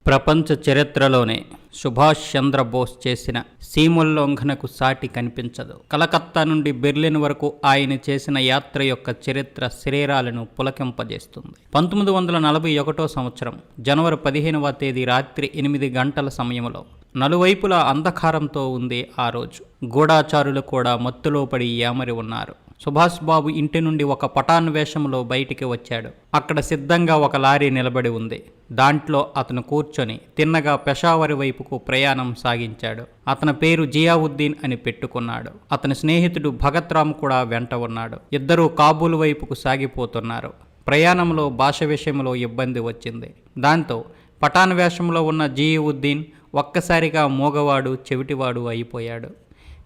ప్రపంచ చరిత్రలోనే సుభాష్ చంద్రబోస్ చేసిన సీమోల్లంఘనకు సాటి కనిపించదు. కలకత్తా నుండి బెర్లిన్ వరకు ఆయన చేసిన యాత్ర యొక్క చరిత్ర శరీరాలను పులకింపజేస్తుంది. 1941 సంవత్సరం జనవరి 15వ తేదీ రాత్రి 8 గంటల సమయంలో నలువైపులా అంధకారంతో ఉంది ఆ రోజు. గూఢాచారులు కూడా మత్తులో పడి ఏమరి ఉన్నారు. సుభాష్ బాబు ఇంటి నుండి ఒక పఠాన్ వేషంలో బయటికి వచ్చాడు. అక్కడ సిద్ధంగా ఒక లారీ నిలబడి ఉంది. దాంట్లో అతను కూర్చొని తిన్నగా పెషావరి వైపుకు ప్రయాణం సాగించాడు. అతని పేరు జియావుద్దీన్ అని పెట్టుకున్నాడు. అతని స్నేహితుడు భగత్ రామ్ కూడా వెంట ఉన్నాడు. ఇద్దరూ కాబూల్ వైపుకు సాగిపోతున్నారు. ప్రయాణంలో భాష విషయంలో ఇబ్బంది వచ్చింది. దాంతో పఠాన్ వేషంలో ఉన్న జియావుద్దీన్ ఒక్కసారిగా మూగవాడు చెవిటివాడు అయిపోయాడు.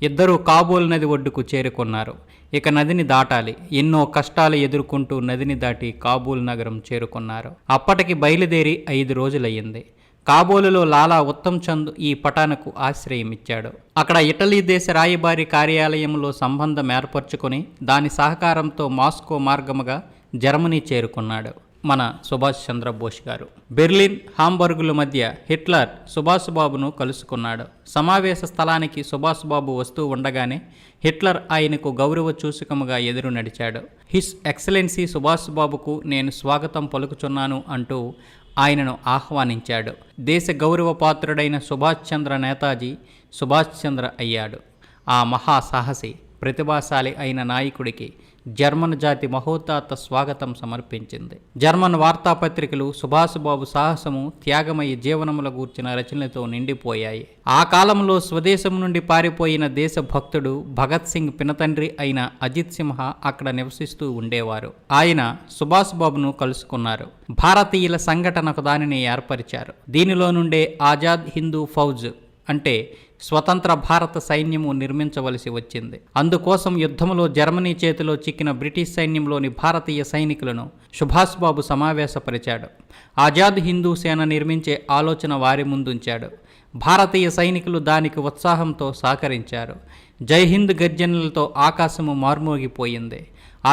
ఇద్దరూ కాబూల్ నది ఒడ్డుకు చేరుకున్నారు. ఇక నదిని దాటాలి. ఎన్నో కష్టాలు ఎదుర్కొంటూ నదిని దాటి కాబూల్ నగరం చేరుకున్నారు. అప్పటికి బయలుదేరి 5 రోజులయ్యింది. కాబూలులో లాలా ఉత్తమ్ చంద్ ఈ పఠాన్కు ఆశ్రయం ఇచ్చాడు. అక్కడ ఇటలీ దేశ రాయబారి కార్యాలయంలో సంబంధం ఏర్పరచుకొని దాని సహకారంతో మాస్కో మార్గముగా జర్మనీ చేరుకున్నాడు మన సుభాష్ చంద్రబోస్ గారు. బెర్లిన్, హాంబర్గుల మధ్య హిట్లర్ సుభాష్ బాబును కలుసుకున్నాడు. సమావేశ స్థలానికి సుభాష్ బాబు వస్తూ ఉండగానే హిట్లర్ ఆయనకు గౌరవ సూచకముగా ఎదురు నడిచాడు. హిస్ ఎక్సలెన్సీ సుభాష్ బాబుకు నేను స్వాగతం పలుకుచున్నాను అంటూ ఆయనను ఆహ్వానించాడు. దేశ గౌరవ పాత్రుడైన సుభాష్ చంద్ర నేతాజీ సుభాష్ చంద్ర అయ్యాడు. ఆ మహాసాహసి ప్రతిభాశాలి అయిన నాయకుడికి జర్మన్ జాతి మహోతాత స్వాగతం సమర్పించింది. జర్మన్ వార్తాపత్రికలు సుభాష్ బాబు సాహసము, త్యాగమయ జీవనముల గూర్చిన రచనలతో నిండిపోయాయి. ఆ కాలంలో స్వదేశం నుండి పారిపోయిన దేశభక్తుడు భగత్ సింగ్ పినతండ్రి అయిన అజిత్ సింహ అక్కడ నివసిస్తూ ఉండేవారు. ఆయన సుభాష్ బాబును కలుసుకున్నారు. భారతీయుల సంఘటనకు దానిని ఏర్పరిచారు. దీనిలో నుండే ఆజాద్ హిందూ ఫౌజ్ అంటే స్వతంత్ర భారత సైన్యము నిర్మించవలసి వచ్చింది. అందుకోసం యుద్ధంలో జర్మనీ చేతిలో చిక్కిన బ్రిటిష్ సైన్యంలోని భారతీయ సైనికులను సుభాష్ బాబు సమావేశపరిచాడు. ఆజాద్ హిందూ సేన నిర్మించే ఆలోచన వారి ముందుంచాడు. భారతీయ సైనికులు దానికి ఉత్సాహంతో సహకరించారు. జై హింద్ గర్జనలతో ఆకాశము మార్మోగిపోయింది.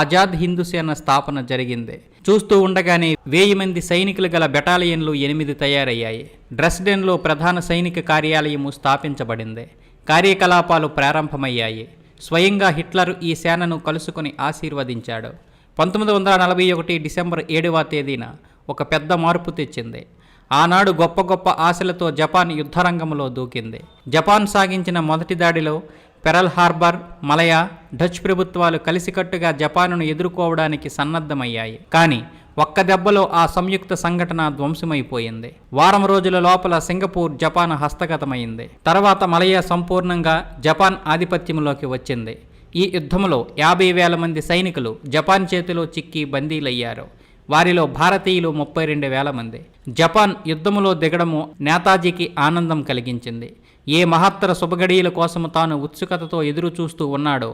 ఆజాద్ హిందూ సేన స్థాపన జరిగింది. చూస్తూ ఉండగానే 1000 మంది సైనికులు గల బెటాలియన్లు 8 తయారయ్యాయి. డ్రెస్డెన్లో ప్రధాన సైనిక కార్యాలయము స్థాపించబడింది. కార్యకలాపాలు ప్రారంభమయ్యాయి. స్వయంగా హిట్లర్ ఈ సేనను కలుసుకొని ఆశీర్వదించాడు. 1941 డిసెంబర్ 7వ తేదీన ఒక పెద్ద మార్పు తెచ్చింది. ఆనాడు గొప్ప గొప్ప ఆశలతో జపాన్ యుద్ధరంగంలో దూకింది. జపాన్ సాగించిన మొదటి దాడిలో పెరల్ హార్బర్, మలయా, డచ్ ప్రభుత్వాలు కలిసికట్టుగా జపానును ఎదుర్కోవడానికి సన్నద్ధమయ్యాయి. కానీ ఒక్క దెబ్బలో ఆ సంయుక్త సంఘటన ధ్వంసమైపోయింది. వారం రోజుల లోపల సింగపూర్ జపాన్ హస్తగతమైంది. తర్వాత మలయా సంపూర్ణంగా జపాన్ ఆధిపత్యంలోకి వచ్చింది. ఈ యుద్ధంలో 50,000 మంది సైనికులు జపాన్ చేతిలో చిక్కి బందీలయ్యారు. వారిలో భారతీయులు 32,000 మంది. జపాన్ యుద్ధములో దిగడము నేతాజీకి ఆనందం కలిగించింది. ఏ మహత్తర శుభగడియల కోసము తాను ఉత్సుకతతో ఎదురు చూస్తూ ఉన్నాడో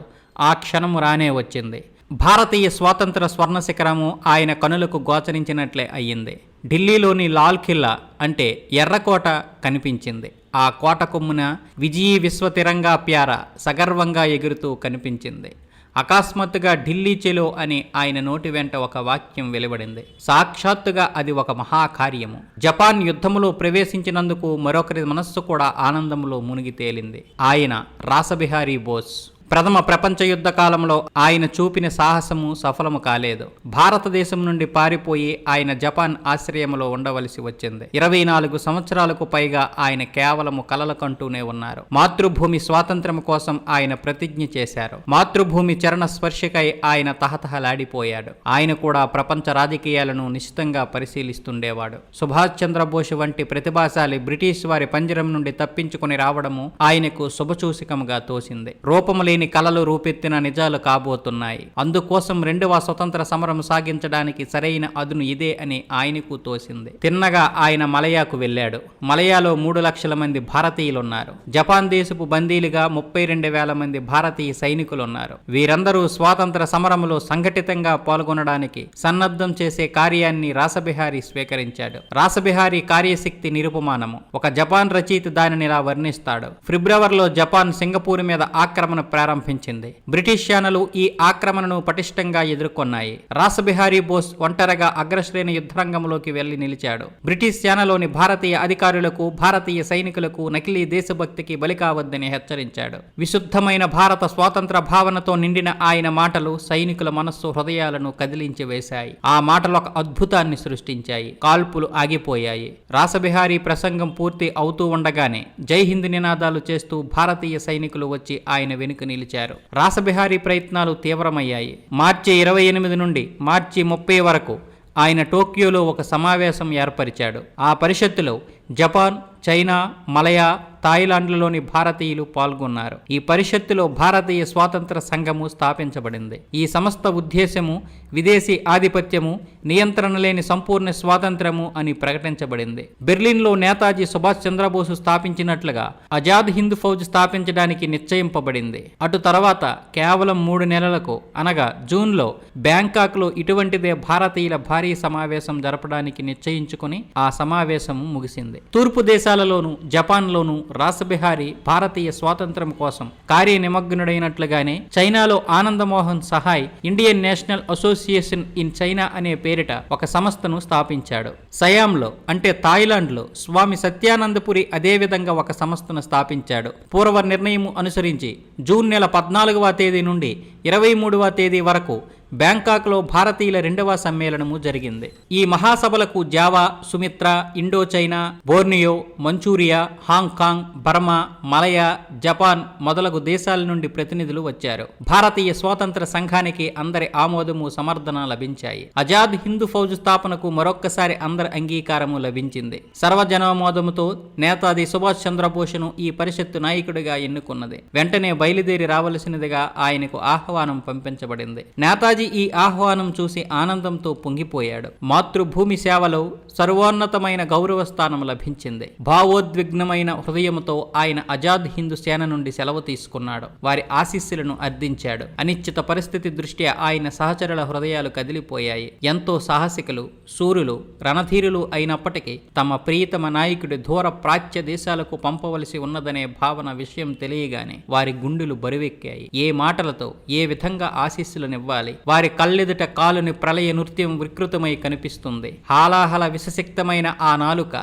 ఆ క్షణము రానే వచ్చింది. భారతీయ స్వాతంత్ర స్వర్ణ శిఖరము ఆయన కనులకు గోచరించినట్లే అయ్యింది. ఢిల్లీలోని లాల్ ఖిల్లా అంటే ఎర్రకోట కనిపించింది. ఆ కోట కొమ్మున విజయీ విశ్వతిరంగా ప్యార సగర్వంగా ఎగురుతూ కనిపించింది. అకస్మాత్తుగా ఢిల్లీ చెలో అని ఆయన నోటి వెంట ఒక వాక్యం వెలువడింది. సాక్షాత్తుగా అది ఒక మహాకార్యము. జపాన్ యుద్ధములో ప్రవేశించినందుకు మరొకరి మనస్సు కూడా ఆనందంలో మునిగి తేలింది. ఆయన రాసబిహారీ బోస్. ప్రథమ ప్రపంచ యుద్ధ కాలంలో ఆయన చూపిన సాహసము సఫలము కాలేదు. భారతదేశం నుండి పారిపోయి ఆయన జపాన్ ఆశ్రయంలో ఉండవలసి వచ్చింది. 24 సంవత్సరాలకు పైగా ఆయన కేవలము కలలు కంటూనే ఉన్నారు. మాతృభూమి స్వాతంత్ర్యం కోసం ఆయన ప్రతిజ్ఞ చేశారు. మాతృభూమి చరణ స్పర్శకై ఆయన తహతహలాడిపోయాడు. ఆయన కూడా ప్రపంచ రాజకీయాలను నిశితంగా పరిశీలిస్తుండేవాడు. సుభాష్ చంద్రబోస్ వంటి ప్రతిభాశాలి బ్రిటిష్ వారి పంజరం నుండి తప్పించుకుని రావడము ఆయనకు శుభసూచకముగా తోసింది. రూపము లేని కలలు రూపెత్తిన నిజాలు కాబోతున్నాయి. అందుకోసం 2వ స్వతంత్ర సమరం సాగించడానికి సరైన అదును ఇదే అని ఆయనకు తోసింది. తిన్నగా ఆయన మలయాకు వెళ్ళాడు. మలయాలో 3 లక్షల మంది భారతీయులున్నారు. జపాన్ దేశపు బందీలుగా 32,000 మంది భారతీయ సైనికులున్నారు. వీరందరూ స్వాతంత్ర సమరంలో సంఘటితంగా పాల్గొనడానికి సన్నద్ధం చేసే కార్యాన్ని రాసబిహారీ స్వీకరించాడు. రాసబిహారీ కార్యశక్తి నిరుపమానము. ఒక జపాన్ రచయిత దానిని ఇలా వర్ణిస్తాడు. ఫిబ్రవరిలో జపాన్ సింగపూర్ మీద ఆక్రమణ ప్రారంభించింది. బ్రిటిష్ సేనలు ఈ ఆక్రమణను పటిష్టంగా ఎదుర్కొన్నాయి. రాసబిహారీ బోస్ ఒంటరిగా అగ్రశ్రేణి యుద్ధరంగంలోకి వెళ్లి నిలిచాడు. బ్రిటిష్ సేనలోని భారతీయ అధికారులకు, భారతీయ సైనికులకు నకిలీ దేశభక్తికి బలి కావద్దని హెచ్చరించాడు. విశుద్ధమైన భారత స్వాతంత్ర భావనతో నిండిన ఆయన మాటలు సైనికుల మనస్సు, హృదయాలను కదిలించి వేశాయి. ఆ మాటలు ఒక అద్భుతాన్ని సృష్టించాయి. కాల్పులు ఆగిపోయాయి. రాసబిహారీ ప్రసంగం పూర్తి అవుతూ ఉండగానే జై హింద్ నినాదాలు చేస్తూ భారతీయ సైనికులు వచ్చి ఆయన వెనుక నిలిచారు. రాసబిహారీ ప్రయత్నాలు తీవ్రమయ్యాయి. మార్చి 28 నుండి మార్చి 30 వరకు ఆయన టోక్యోలో ఒక సమావేశం ఏర్పరిచాడు. ఆ పరిషత్తులో జపాన్, చైనా, మలయా, థాయిలాండ్లలోని భారతీయులు పాల్గొన్నారు. ఈ పరిషత్తులో భారతీయ స్వాతంత్ర సంఘము స్థాపించబడింది. ఈ సంస్థ ఉద్దేశ్యము విదేశీ ఆధిపత్యము, నియంత్రణ లేని సంపూర్ణ స్వాతంత్రము అని ప్రకటించబడింది. బెర్లిన్లో నేతాజీ సుభాష్ చంద్రబోసు స్థాపించినట్లుగా ఆజాద్ హింద్ ఫౌజ్ స్థాపించడానికి నిశ్చయింపబడింది. అటు తర్వాత కేవలం 3 నెలలకు అనగా జూన్లో బ్యాంకాక్లో ఇటువంటిదే భారతీయుల భారీ సమావేశం జరపడానికి నిశ్చయించుకుని ఆ సమావేశం ముగిసింది. తూర్పు దేశాలలోనూ జపాన్లోనూ రాసబిహారీ భారతీయ స్వాతంత్రం కోసం కార్యనిమగ్నుడైనట్లుగానే చైనాలో Anand Mohan Sahay Indian national association in China అనే పేరిట ఒక సంస్థను స్థాపించాడు. సయాంలో అంటే థాయిలాండ్లో స్వామి సత్యానందపురి అదేవిధంగా ఒక సంస్థను స్థాపించాడు. పూర్వ నిర్ణయం అనుసరించి జూన్ నెల 14వ తేదీ నుండి 23వ తేదీ వరకు బ్యాంకాక్లో భారతీయుల 2వ సమ్మేళనము జరిగింది. ఈ మహాసభలకు Java, Sumatra, Indo China, Borneo, Manchuria, Hong Kong, Burma, Malaya, Japan మొదలగు దేశాల నుండి ప్రతినిధులు వచ్చారు. భారతీయ స్వాతంత్ర సంఘానికి అందరి ఆమోదము, సమర్థన లభించాయి. ఆజాద్ హింద్ ఫౌజ్ స్థాపనకు మరొక్కసారి అందరి అంగీకారము లభించింది. సర్వజనోమోదముతో నేతాజీ సుభాష్ చంద్రబోసును ఈ పరిషత్తు నాయకుడిగా ఎన్నుకున్నది. వెంటనే బయలుదేరి రావలసినదిగా ఆయనకు ఆహ్వానం పంపించబడింది. నేతాజీ ఈ ఆహ్వానం చూసి ఆనందంతో పొంగిపోయాడు. మాతృభూమి సేవలో సర్వోన్నతమైన గౌరవ స్థానం లభించింది. భావోద్విగ్నమైన హృదయంతో ఆయన ఆజాద్ హింద్ సేన నుండి సెలవు తీసుకున్నాడు. వారి ఆశీస్సులను అర్థించాడు. అనిశ్చిత పరిస్థితి దృష్ట్యా ఆయన సహచరుల హృదయాలు కదిలిపోయాయి. ఎంతో సాహసికులు, శూరులు, రణధీరులు అయినప్పటికీ తమ ప్రియతమ నాయకుడి దూర ప్రాచ్య దేశాలకు పంపవలసి ఉన్నదనే భావన విషయం తెలియగానే వారి గుండెలు బరువెక్కాయి. ఏ మాటలతో, ఏ విధంగా ఆశీస్సులనివ్వాలి? వారి కళ్ళెదుట కాలుని ప్రళయ నృత్యం వికృతమై కనిపిస్తుంది. హాలాహల విషసిక్తమైన ఆ నాలుక,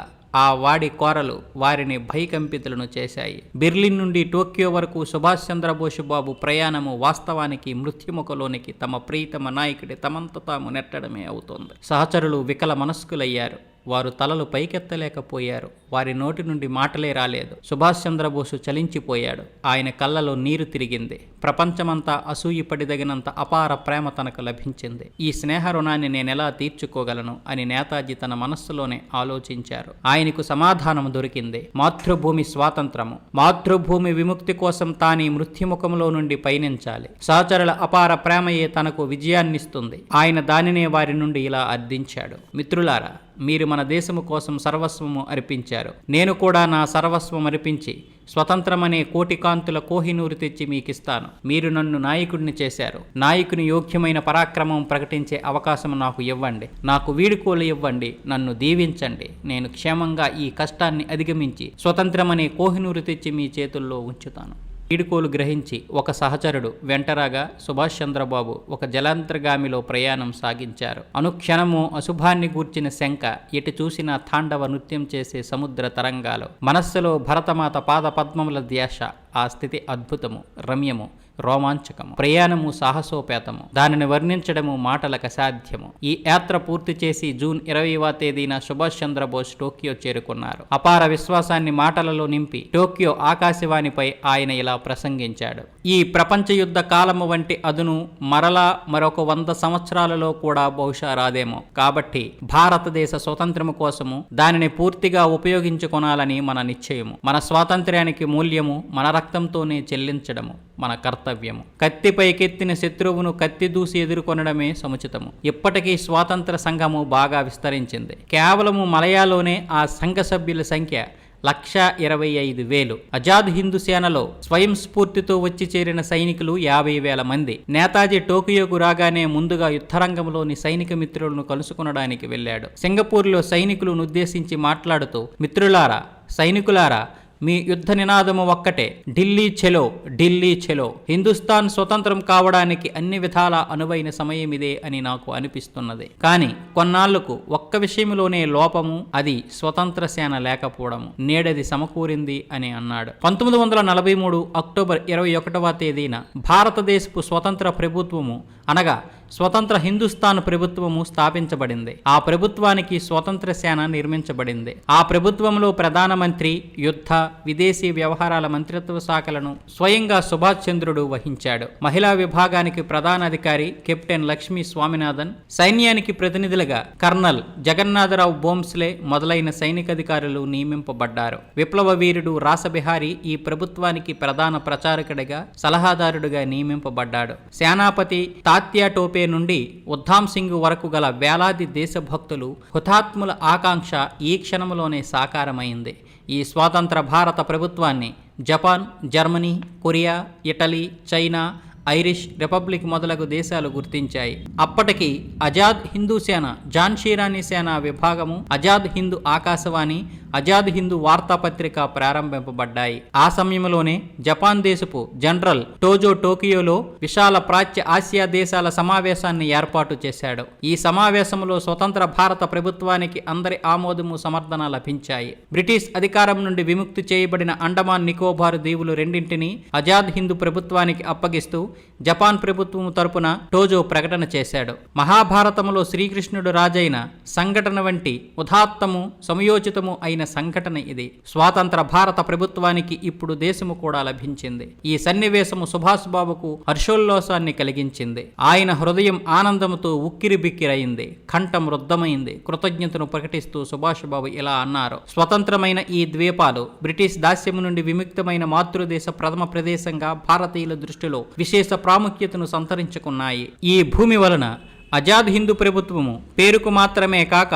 ఆ వాడి కోరలు వారిని భయకంపితులను చేశాయి. బెర్లిన్ నుండి టోక్యో వరకు సుభాష్ చంద్రబోసు బాబు ప్రయాణము వాస్తవానికి మృత్యుముఖలోనికి తమ ప్రియతమ నాయకుడి తమంత తాము నెట్టడమే అవుతోంది. సహచరులు వికల మనస్కులయ్యారు. వారు తలలు పైకెత్తలేకపోయారు. వారి నోటి నుండి మాటలే రాలేదు. సుభాష్ చంద్రబోసు చలించిపోయాడు. ఆయన కళ్ళలో నీరు తిరిగింది. ప్రపంచమంతా అసూయపడిదగినంత అపార ప్రేమ తనకు లభించింది. ఈ స్నేహ రుణాన్ని నేనెలా తీర్చుకోగలను అని నేతాజీ తన మనస్సులోనే ఆలోచించారు. ఆయనకు సమాధానం దొరికింది. మాతృభూమి స్వాతంత్రము, మాతృభూమి విముక్తి కోసం తానీ మృత్యుముఖంలో నుండి పయనించాలి. సహచరుల అపార ప్రేమయే తనకు విజయాన్నిస్తుంది. ఆయన దానినే వారి నుండి ఇలా అర్థించాడు. మిత్రులారా, మీరు మన దేశము కోసం సర్వస్వము అర్పించారు. నేను కూడా నా సర్వస్వం అర్పించి స్వతంత్రమనే కోటికాంతుల కోహినూరు తెచ్చి మీకిస్తాను. మీరు నన్ను నాయకుడిని చేశారు. నాయకుని యోగ్యమైన పరాక్రమం ప్రకటించే అవకాశం నాకు ఇవ్వండి. నాకు వీడుకోలు ఇవ్వండి. నన్ను దీవించండి. నేను క్షేమంగా ఈ కష్టాన్ని అధిగమించి స్వతంత్రమనే కోహినూరు తెచ్చి మీ చేతుల్లో ఉంచుతాను. వీడుకోలు గ్రహించి ఒక సహచరుడు వెంటరాగా సుభాష్ చంద్రబాబు ఒక జలాంతర్గామిలో ప్రయాణం సాగించారు. అనుక్షణము అశుభాన్ని గూర్చిన శంక, ఎటు చూసినా తాండవ నృత్యం చేసే సముద్ర తరంగాలు. మనస్సులో భరతమాత పాద పద్మముల ధ్యాస. ఆ స్థితి అద్భుతము, రమ్యము, రోమాంచకము. ప్రయాణము సాహసోపేతము. దానిని వర్ణించడము మాటలకు అసాధ్యము. ఈ యాత్ర పూర్తి చేసి జూన్ 20వ తేదీన సుభాష్ చంద్రబోస్ టోక్యో చేరుకున్నారు. అపార విశ్వాసాన్ని మాటలలో నింపి టోక్యో ఆకాశవాణిపై ఆయన ఇలా ప్రసంగించాడు. ఈ ప్రపంచ యుద్ధ కాలము వంటి అదును మరలా మరొక 100 సంవత్సరాలలో కూడా బహుశా రాదేమో. కాబట్టి భారతదేశ స్వతంత్రము కోసము దానిని పూర్తిగా ఉపయోగించుకోనాలని మన నిశ్చయము. మన స్వాతంత్ర్యానికి మూల్యము మన రక్తంతోనే చెల్లించడము మన కర్తవ్యము. కత్తిపైకెత్తిన శత్రువును కత్తి దూసి ఎదుర్కొనడమే సముచితము. ఇప్పటికీ స్వాతంత్ర సంఘము బాగా విస్తరించింది. కేవలము మలయాలోనే ఆ సంఘ సభ్యుల సంఖ్య 1,25,000. ఆజాద్ హిందూ సేనలో స్వయం స్ఫూర్తితో వచ్చి చేరిన సైనికులు 50,000 మంది. నేతాజీ టోకియోకు రాగానే ముందుగా యుద్ధరంగంలోని సైనిక మిత్రులను కలుసుకొనడానికి వెళ్ళాడు. సింగపూర్లో సైనికులను ఉద్దేశించి మాట్లాడుతూ, మిత్రులారా, సైనికులారా, మీ యుద్ధ నినాదము ఒక్కటే, ఢిల్లీ చెలో, ఢిల్లీ చెలో. హిందుస్థాన్ స్వతంత్రం కావడానికి అన్ని విధాల అనువైన సమయం ఇదే అని నాకు అనిపిస్తున్నది. కానీ కొన్నాళ్లకు ఒక్క విషయంలోనే లోపము, అది స్వతంత్ర సేన లేకపోవడము. నేడది సమకూరింది అని అన్నాడు. 1943 అక్టోబర్ 21వ తేదీన భారతదేశపు స్వతంత్ర ప్రభుత్వము అనగా స్వతంత్ర హిందుస్థాన్ ప్రభుత్వము స్థాపించబడింది. ఆ ప్రభుత్వానికి స్వతంత్ర సేన నిర్మించబడింది. ఆ ప్రభుత్వంలో ప్రధానమంత్రి, యుద్ధ, విదేశీ వ్యవహారాల మంత్రిత్వ శాఖలను స్వయంగా సుభాష్ చంద్రుడు వహించాడు. మహిళా విభాగానికి ప్రధానాధికారి కెప్టెన్ లక్ష్మీ స్వామినాథన్, సైన్యానికి ప్రతినిధులుగా కర్నల్ జగన్నాథరావు బోంస్లే మొదలైన సైనికాధికారులు నియమింపబడ్డారు. విప్లవ వీరుడు రాసబిహారీ ఈ ప్రభుత్వానికి ప్రధాన ప్రచారకుడిగా, సలహాదారుడిగా నియమింపబడ్డాడు. సేనాపతి తాత్యా టోపే నుండి ఉద్దామ్ సింగ్ వరకు గల వేలాది దేశభక్తులు హుతాత్ముల ఆకాంక్ష ఈ క్షణంలోనే సాకారమైంది. ఈ స్వాతంత్ర భారత ప్రభుత్వాన్ని Japan, Germany, Korea, Italy, China, Irish republic మొదలగు దేశాలు గుర్తించాయి. అప్పటికి ఆజాద్ హిందూ సేన, ఝాన్సీ సేన విభాగము, ఆజాద్ హిందూ ఆకాశవాణి, ఆజాద్ హిందూ వార్తాపత్రిక ప్రారంభింపబడ్డాయి. ఆ సమయంలోనే జపాన్ దేశపు జనరల్ టోజో టోకియోలో విశాల ప్రాచ్య ఆసియా దేశాల సమావేశాన్ని ఏర్పాటు చేశాడు. ఈ సమావేశంలో స్వతంత్ర భారత ప్రభుత్వానికి అందరి ఆమోదము, సమర్థన లభించాయి. బ్రిటిష్ అధికారం నుండి విముక్తి చేయబడిన అండమాన్ నికోబార్ దీవులు రెండింటినీ ఆజాద్ హిందూ ప్రభుత్వానికి అప్పగిస్తూ జపాన్ ప్రభుత్వం తరపున టోజో ప్రకటన చేశాడు. మహాభారతంలో శ్రీకృష్ణుడు రాజైన సంఘటన వంటి ఉదాత్తము, సమయోచితము అయిన సంఘటన ఇది. స్వాతంత్ర భారత ప్రభుత్వానికి ఇప్పుడు దేశము కూడా లభించింది. ఈ సన్నివేశము సుభాష్ బాబుకు హర్షోల్లాసాన్ని కలిగించింది. ఆయన హృదయం ఆనందముతో ఉక్కిరిబిక్కిరైంది, కంఠం రుద్ధమైంది. కృతజ్ఞతను ప్రకటిస్తూ సుభాష్ బాబు ఇలా అన్నారు: స్వతంత్రమైన ఈ ద్వీపాలు బ్రిటిష్ దాస్యము నుండి విముక్తమైన మాతృదేశ ప్రథమ ప్రదేశంగా భారతీయుల దృష్టిలో విశేష ప్రాముఖ్యతను సంతరించుకున్నాయి. ఈ భూమి వలన ఆజాద్ హిందూ ప్రభుత్వము పేరుకు మాత్రమే కాక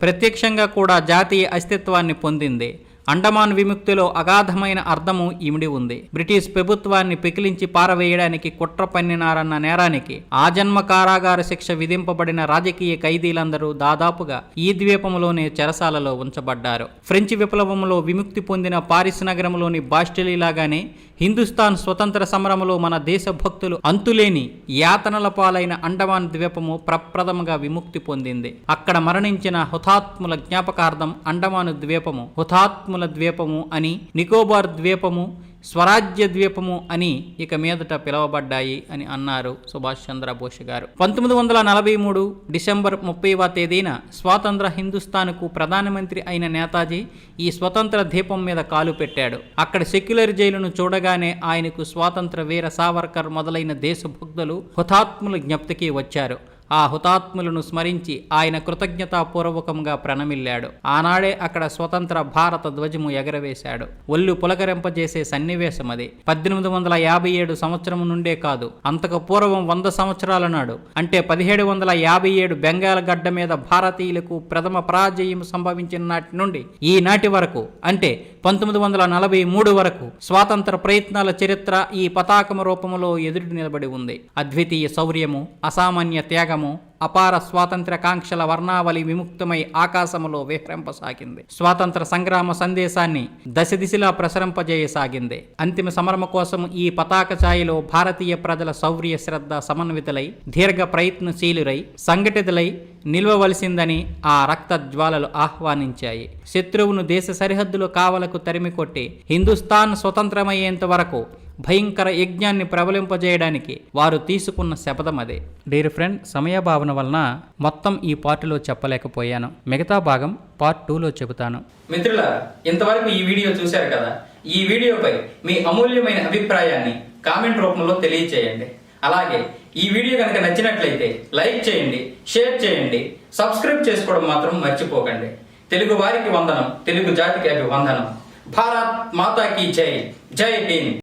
ప్రత్యక్షంగా కూడా జాతీయ అస్తిత్వాన్ని పొందింది. అండమాన్ విముక్తిలో అగాధమైన అర్థము ఇమిడి ఉంది. బ్రిటిష్ ప్రభుత్వాన్ని పెకిలించి పారవేయడానికి కుట్ర పన్నినారన్న నేరానికి ఆజన్మ కారాగార శిక్ష విధింపబడిన రాజకీయ ఖైదీలందరూ దాదాపుగా ఈ ద్వీపంలోనే చెరసాలలో ఉంచబడ్డారు. ఫ్రెంచ్ విప్లవంలో విముక్తి పొందిన పారిస్ నగరంలోని బాస్టిలీలాగానే హిందుస్థాన్ స్వతంత్ర సమరంలో మన దేశభక్తులు అంతులేని యాతనల పాలైన అండమాన్ ద్వీపము ప్రప్రథమంగా విముక్తి పొందింది. అక్కడ మరణించిన హుతాత్ముల జ్ఞాపకార్థం అండమాను ద్వీపము హుతాత్ముల ద్వీపము అని, నికోబార్ ద్వీపము స్వరాజ్య ద్వీపము అని ఇక మీదట పిలువబడ్డాయి అని అన్నారు సుభాష్ చంద్రబోస్ గారు. 1943 డిసెంబర్ 30వ తేదీన స్వాతంత్ర హిందుస్థాన్కు ప్రధానమంత్రి అయిన నేతాజీ ఈ స్వతంత్ర ద్వీపం మీద కాలు పెట్టాడు. అక్కడ సెక్యులర్ జైలును చూడగానే ఆయనకు స్వాతంత్ర వీర సావర్కర్ మొదలైన దేశభక్తులు హుతాత్ముల జ్ఞప్తికి వచ్చారు. ఆ హుతాత్ములను స్మరించి ఆయన కృతజ్ఞతాపూర్వకంగా ప్రణమిల్లాడు. ఆనాడే అక్కడ స్వతంత్ర భారత ధ్వజము ఎగరవేశాడు. ఒళ్ళు పులకరింపజేసే సన్నివేశం అది. 1857 సంవత్సరం నుండే కాదు, అంతకు పూర్వం 100 సంవత్సరాల నాడు అంటే 1757 బెంగాల్ గడ్డ మీద భారతీయులకు ప్రథమ పరాజయం సంభవించిన నాటి నుండి ఈనాటి వరకు అంటే 1943 వరకు స్వాతంత్ర ప్రయత్నాల చరిత్ర ఈ పతాకము రూపంలో ఎదురు నిలబడి ఉంది. అద్వితీయ శౌర్యము, అసామాన్య త్యాగము, అపార స్వాతంత్ర కాంక్షల వర్ణావళి విముక్తమై ఆకాశములో విహరింపసాగింది. స్వాతంత్ర సంగ్రామ సందేశాన్ని దశ దిశలా ప్రసరింపజేయసాగింది. అంతిమ సమరము కోసం ఈ పతాక ఛాయలో భారతీయ ప్రజల శౌర్య శ్రద్ధ సమన్వితులై, దీర్ఘ ప్రయత్నశీలురై, సంఘటితులై నిల్వవలసిందని ఆ రక్త జ్వాలలు ఆహ్వానించాయి. శత్రువును దేశ సరిహద్దులు కావలకు తరిమికొట్టి హిందుస్థాన్ స్వతంత్రమయ్యేంత వరకు భయంకర యజ్ఞాన్ని ప్రబలింపజేయడానికి వారు తీసుకున్న శపథం అదే. డియర్ ఫ్రెండ్, సమయభావన వలన మొత్తం ఈ పార్టులో చెప్పలేకపోయాను. మిగతా భాగం పార్ట్ 2లో చెబుతాను. మిత్రులారా, ఇంతవరకు ఈ వీడియో చూశారు కదా. ఈ వీడియోపై మీ అమూల్యమైన అభిప్రాయాన్ని కామెంట్ రూపంలో తెలియచేయండి. అలాగే ఈ వీడియో కనుక నచ్చినట్లయితే లైక్ చేయండి, షేర్ చేయండి, సబ్స్క్రైబ్ చేసుకోవడం మాత్రం మర్చిపోకండి. తెలుగు వారికి వందనం, తెలుగు జాతికి అభివందనం. భారత్ మాతా కీ జై. జై హింద్.